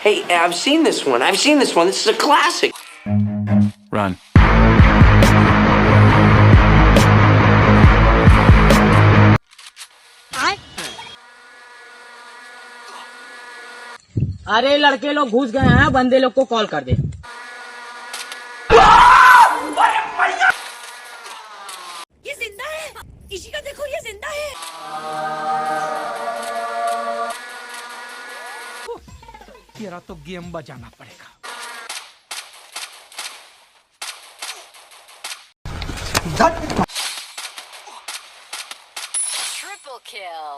Hey, I've seen this one. This is a classic. Run. अरे लड़के लोग घुस गए हैं, बंदे लोग को कॉल कर दे। ये जिंदा है, इसी का देखो, ये जिंदा है। तेरा तो गेम बजाना पड़ेगा। Triple kill.